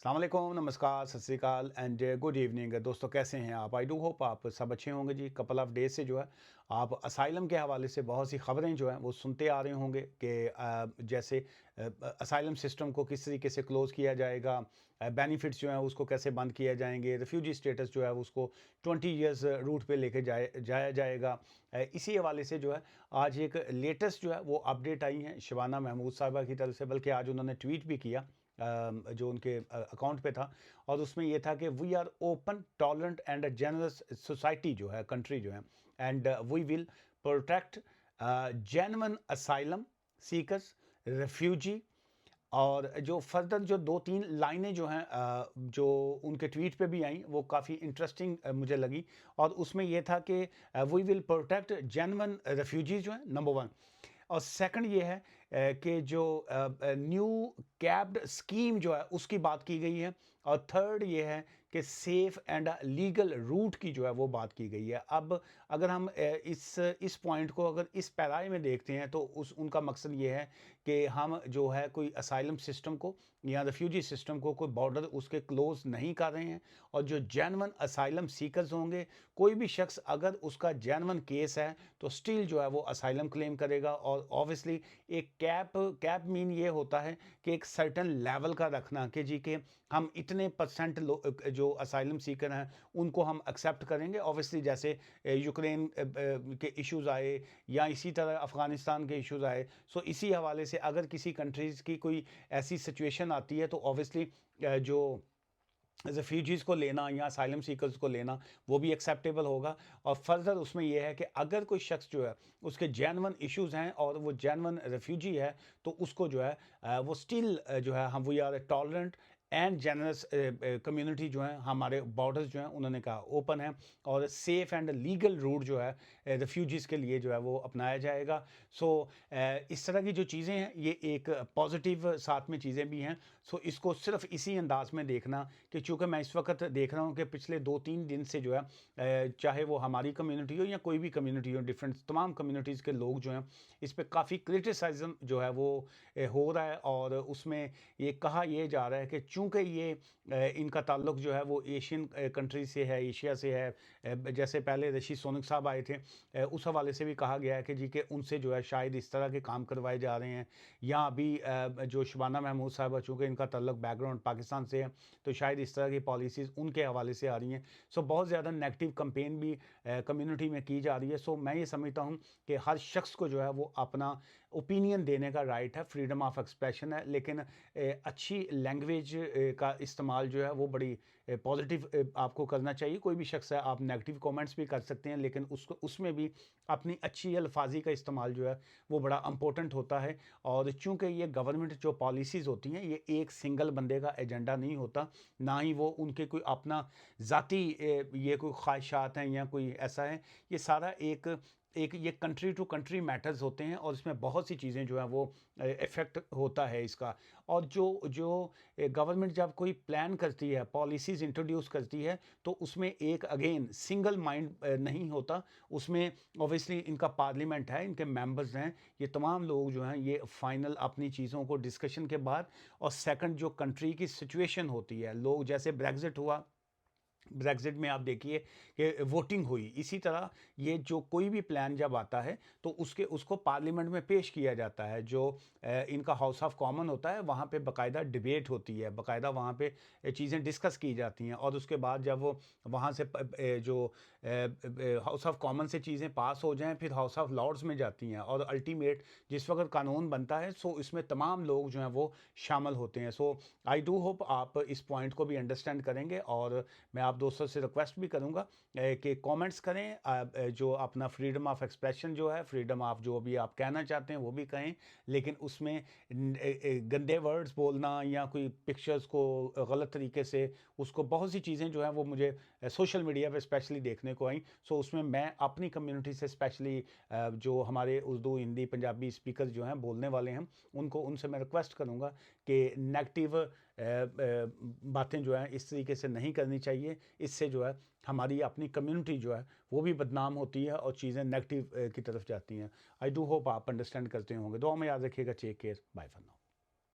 अस्सलाम वालेकुम, नमस्कार, सत श्री अकाल एंड गुड इवनिंग दोस्तों। कैसे हैं आप? आई डू होप आप सब अच्छे होंगे जी। कपल ऑफ डेज से जो है आप असाइलम के हवाले से बहुत सी खबरें जो हैं वो सुनते आ रहे होंगे कि जैसे असाइलम सिस्टम को किस तरीके से क्लोज़ किया जाएगा, बेनिफिट्स जो हैं उसको कैसे बंद किया जाएंगे, रिफ्यूजी स्टेटस जो है उसको 20 ईयर्स रूट पे लेके जाया जाएगा। इसी हवाले से जो है आज एक लेटेस्ट जो है वो अपडेट आई है शबाना महमूद साहिबा की तरफ से, बल्कि आज उन्होंने ट्वीट भी किया जो उनके अकाउंट पे था। और उसमें ये था कि we are open tolerant and generous society जो है, कंट्री जो है, and we will protect genuine asylum seekers, refugee. और जो फर्दर जो दो तीन लाइनें जो हैं जो उनके ट्वीट पे भी आई वो काफ़ी इंटरेस्टिंग मुझे लगी। और उसमें ये था कि we will protect genuine refugees जो हैं, नंबर वन। और सेकंड ये है कि जो न्यू कैब्ड स्कीम जो है उसकी बात की गई है। और थर्ड ये है कि सेफ एंड लीगल रूट की जो है वो बात की गई है। अब अगर हम इस पॉइंट को अगर इस पैराए में देखते हैं तो उनका मकसद ये है कि हम जो है कोई असाइलम सिस्टम को या रेफ्यूजी सिस्टम को कोई बॉर्डर उसके क्लोज नहीं कर रहे हैं। और जो जेन्युइन असाइलम सीकर्स होंगे, कोई भी शख्स अगर उसका जेन्युइन केस है तो स्टिल जो है वो असाइलम क्लेम करेगा। और ऑब्वियसली एक कैप मीन ये होता है कि एक सर्टन लेवल का रखना कि जी के हम इतने परसेंट जो असाइलम सीकर हैं उनको हम एक्सेप्ट करेंगे। ऑब्वियसली जैसे यूक्रेन के इश्यूज आए या इसी तरह अफ़गानिस्तान के इश्यूज आए, सो इसी हवाले से अगर किसी कंट्रीज़ की कोई ऐसी सिचुएशन आती है तो ऑब्वियसली जो रेफ्यूजीज़ को लेना या असाइलम सीकर्स को लेना वो भी एक्सेप्टेबल होगा। और फर्दर उसमें यह है कि अगर कोई शख्स जो है उसके जेन्युइन इश्यूज हैं और वो जेन्युइन रेफ्यूजी है तो उसको जो है वो स्टिल जो है हम we are tolerant and generous community जो है, हमारे बॉर्डर्स जो हैं उन्होंने कहा ओपन है। और सेफ एंड लीगल रूट जो है रेफ्यूजीज़ के लिए जो है वो अपनाया जाएगा। सो इस तरह की जो चीज़ें हैं ये एक पॉजिटिव साथ में चीज़ें भी हैं। सो इसको सिर्फ इसी अंदाज में देखना कि चूँकि मैं इस वक्त देख रहा हूँ कि पिछले 2-3 दिन से जो है चाहे वो हमारी कम्युनिटी हो या कोई भी कम्युनिटी हो, डिफरेंट तमाम कम्युनिटीज़ के लोग जो हैं इस पे काफ़ी क्रिटिसाइज़म जो है वो हो रहा है। और उसमें ये कहा यह जा रहा है कि चूँकि ये इनका ताल्लुक जो है वो एशियन कंट्री से है, एशिया से है। जैसे पहले ऋषि सोनक साहब आए थे, उस हवाले से भी कहा गया है कि जी कि उनसे जो है शायद इस तरह के काम करवाए जा रहे हैं। या अभी जो शबाना महमूद साहबा, चूँकि इनका ताल्लुक बैकग्राउंड पाकिस्तान से है तो शायद इस तरह की पॉलिसीज़ उनके हवाले से आ रही हैं। सो बहुत ज़्यादा नेगेटिव कंपेन भी कम्युनिटी में की जा रही है। सो मैं ये समझता हूँ कि हर शख्स को जो है वो अपना ओपिनियन देने का राइट है, फ्रीडम ऑफ एक्सप्रेशन है। लेकिन अच्छी लैंग्वेज का इस्तेमाल जो है वो बड़ी पॉजिटिव आपको करना चाहिए। कोई भी शख्स है, आप नेगेटिव कमेंट्स भी कर सकते हैं लेकिन उसको उसमें भी अपनी अच्छी अल्फाजी का इस्तेमाल जो है वो बड़ा इंपॉर्टेंट होता है। और चूँकि ये गवर्नमेंट जो पॉलिसीज़ होती हैं ये एक सिंगल बंदे का एजेंडा नहीं होता, ना ही वो उनके कोई अपना ज़ाती ये कोई ख्वाहिशात हैं या कोई ऐसा है। ये सारा एक एक ये कंट्री टू कंट्री मैटर्स होते हैं और इसमें बहुत सी चीज़ें जो हैं वो इफ़ेक्ट होता है इसका। और जो जो गवर्नमेंट जब कोई प्लान करती है, पॉलिसीज़ इंट्रोड्यूस करती है तो उसमें एक अगेन सिंगल माइंड नहीं होता। उसमें ऑब्वियसली इनका पार्लियामेंट है, इनके मेंबर्स हैं, ये तमाम लोग जो हैं ये फाइनल अपनी चीज़ों को डिस्कशन के बाद। और सेकंड जो कंट्री की सिचुएशन होती है, लोग जैसे ब्रेग्जिट हुआ, ब्रेग्जिट में आप देखिए कि वोटिंग हुई। इसी तरह ये जो कोई भी प्लान जब आता है तो उसको पार्लियामेंट में पेश किया जाता है। जो इनका हाउस ऑफ कॉमन होता है वहाँ पे बाकायदा डिबेट होती है, बाकायदा वहाँ पे चीज़ें डिस्कस की जाती हैं। और उसके बाद जब वो वहाँ से जो हाउस ऑफ कॉमन से चीज़ें पास हो जाएं फिर हाउस ऑफ लॉर्ड्स में जाती हैं और अल्टीमेट जिस वक्त कानून बनता है सो इसमें तमाम लोग जो हैं वो शामिल होते हैं। सो आई डू होप आप इस पॉइंट को भी अंडरस्टैंड करेंगे। और मैं आप दोस्तों से रिक्वेस्ट भी करूंगा कि कमेंट्स करें, जो अपना फ्रीडम ऑफ एक्सप्रेशन जो है, फ्रीडम ऑफ जो भी आप कहना चाहते हैं वो भी कहें। लेकिन उसमें गंदे वर्ड्स बोलना या कोई पिक्चर्स को गलत तरीके से उसको, बहुत सी चीज़ें जो हैं वो मुझे सोशल मीडिया पे स्पेशली देखने को आई। सो उसमें मैं अपनी कम्युनिटी से स्पेशली जो हमारे उर्दू, हिंदी, पंजाबी स्पीकर जो हैं, बोलने वाले हैं, उनसे मैं रिक्वेस्ट करूँगा कि नेगेटिव बातें जो हैं इस तरीके से नहीं करनी चाहिए। इससे जो है हमारी अपनी कम्युनिटी जो है वो भी बदनाम होती है और चीज़ें नेगेटिव की तरफ जाती हैं। आई डू होप आप अंडरस्टैंड करते होंगे। दुआ में याद रखिएगा। Take care, bye for now.